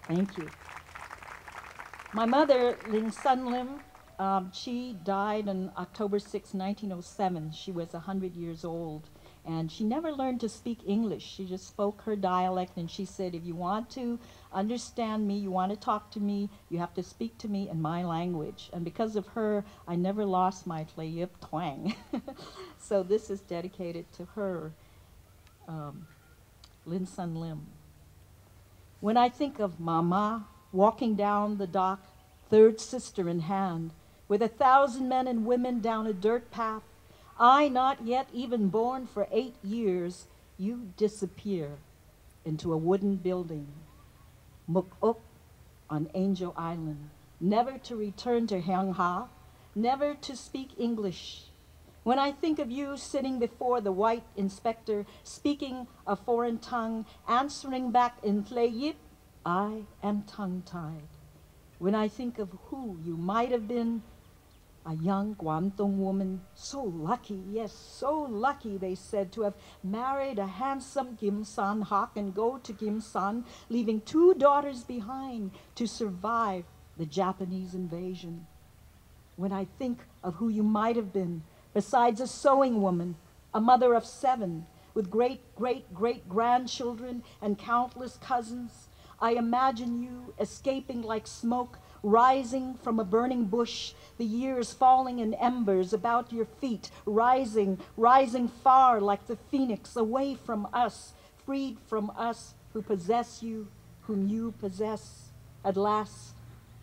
Thank you. My mother, Ling Sun Lim, she died on October 6, 1907. She was 100 years old. And she never learned to speak English. She just spoke her dialect. And she said, if you want to understand me, you want to talk to me, you have to speak to me in my language. And because of her, I never lost my Tlayip twang. So this is dedicated to her, um, Lin Sun Lim. When I think of Mama walking down the dock, third sister in hand, with 1,000 men and women down a dirt path, I not yet even born for 8 years, you disappear into a wooden building, Mukuk on Angel Island, never to return to Hang Ha, never to speak English. When I think of you sitting before the white inspector, speaking a foreign tongue, answering back in Tlayip, I am tongue-tied. When I think of who you might have been, a young Guangdong woman, so lucky, yes, so lucky, they said, to have married a handsome Kim San Hak and go to Kim San, leaving 2 daughters behind to survive the Japanese invasion. When I think of who you might have been, besides a sewing woman, a mother of 7, with great-great-great-grandchildren and countless cousins, I imagine you escaping like smoke, rising from a burning bush, the years falling in embers about your feet, rising, rising far like the phoenix, away from us, freed from us who possess you, whom you possess, at last,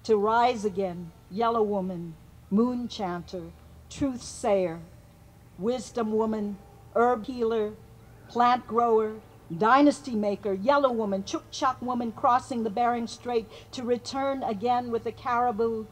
to rise again, yellow woman, moon chanter, truth sayer, wisdom woman, herb healer, plant grower, dynasty maker, yellow woman, Chukchak woman crossing the Bering Strait to return again with the caribou,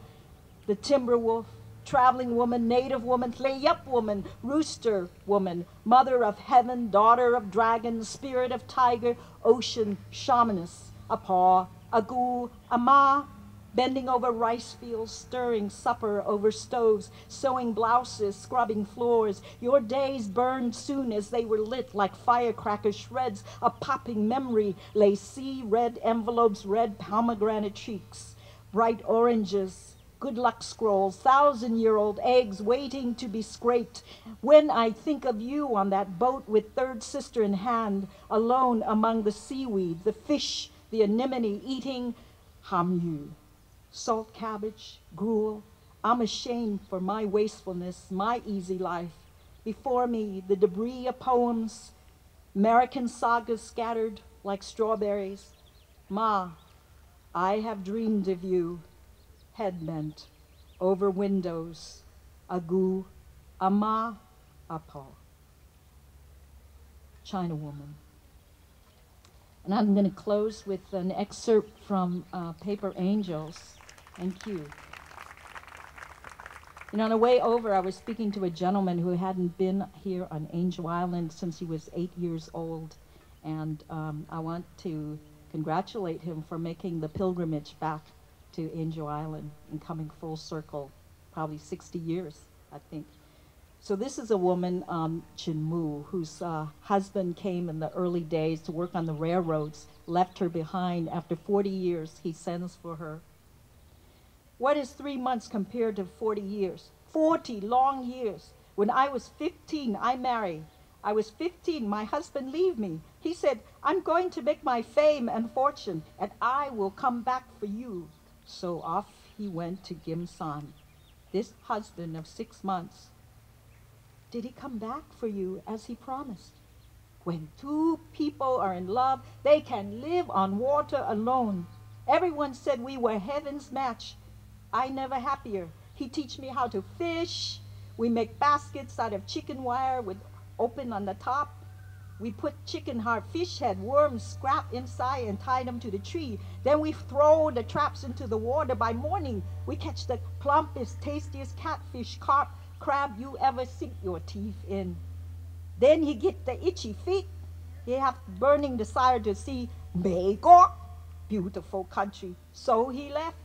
the timber wolf, traveling woman, native woman, Tlayep woman, rooster woman, mother of heaven, daughter of dragon, spirit of tiger, ocean, shamaness, a paw, a gu, a ma, bending over rice fields, stirring supper over stoves, sewing blouses, scrubbing floors. Your days burned soon as they were lit like firecracker shreds. A popping memory lay sea red envelopes, red pomegranate cheeks, bright oranges, good luck scrolls, 1,000-year-old eggs waiting to be scraped. When I think of you on that boat with third sister in hand, alone among the seaweed, the fish, the anemone, eating hamyu, salt cabbage, gruel. I'm ashamed for my wastefulness, my easy life. Before me, the debris of poems, American sagas scattered like strawberries. Ma, I have dreamed of you, head bent, over windows, agu, ama, apo. China woman. And I'm going to close with an excerpt from Paper Angels. Thank you. You know, on the way over, I was speaking to a gentleman who hadn't been here on Angel Island since he was 8 years old. And I want to congratulate him for making the pilgrimage back to Angel Island and coming full circle, probably 60 years, I think. So this is a woman, Chin Mu, whose husband came in the early days to work on the railroads, left her behind. After 40 years, he sends for her. What is 3 months compared to 40 years? 40 long years. When I was 15, I married. I was 15, my husband leave me. He said, I'm going to make my fame and fortune, and I will come back for you. So off he went to Gimsan. This husband of 6 months, did he come back for you as he promised? When 2 people are in love, they can live on water alone. Everyone said we were heaven's match. I never happier. He teach me how to fish. We make baskets out of chicken wire with open on the top. We put chicken heart, fish head, worms, scrap inside and tie them to the tree. Then we throw the traps into the water. By morning, we catch the plumpest, tastiest catfish, carp, crab you ever sink your teeth in. Then he get the itchy feet. He have burning desire to see Bangkok, beautiful country. So he left.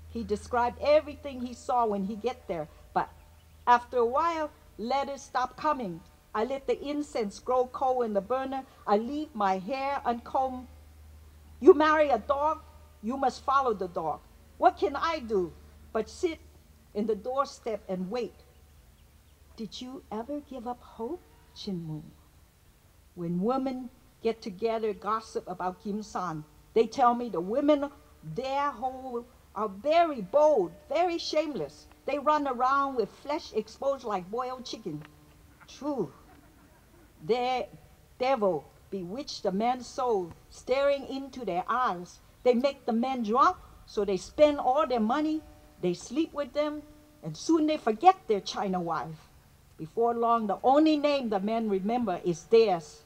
He described everything he saw when he get there. But after a while, letters stop coming. I let the incense grow cold in the burner. I leave my hair uncombed. You marry a dog? You must follow the dog. What can I do but sit in the doorstep and wait? Did you ever give up hope, Chinmu? When women get together, gossip about Kim San, they tell me the women there are very bold, very shameless. They run around with flesh exposed like boiled chicken. True. Their devil bewitched the man's soul, staring into their eyes. They make the men drunk, so they spend all their money. They sleep with them, and soon they forget their China wife. Before long, the only name the men remember is theirs.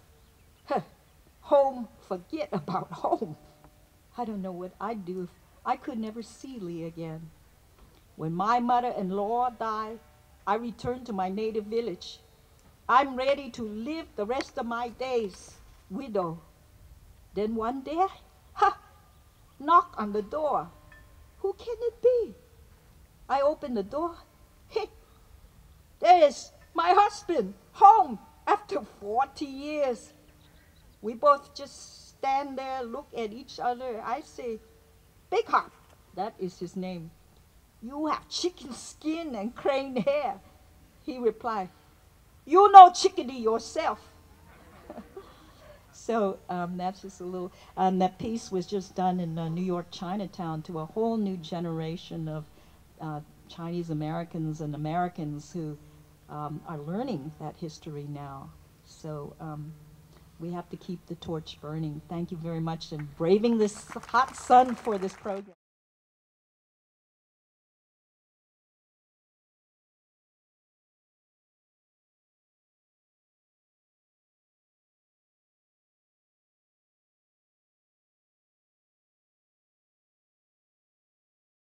Home, forget about home. I don't know what I'd do if I could never see Lee again. When my mother-in-law died, I returned to my native village. I'm ready to live the rest of my days, widow. Then one day, knock on the door. Who can it be? I open the door. Hey, there's my husband, home after 40 years. We both just stand there, look at each other. I say, Big Heart, that is his name. You have chicken skin and crane hair. He replied, you know chickadee yourself. So that's just a little, that piece was just done in New York Chinatown to a whole new generation of Chinese Americans and Americans who are learning that history now. So we have to keep the torch burning. Thank you very much, and braving this hot sun for this program.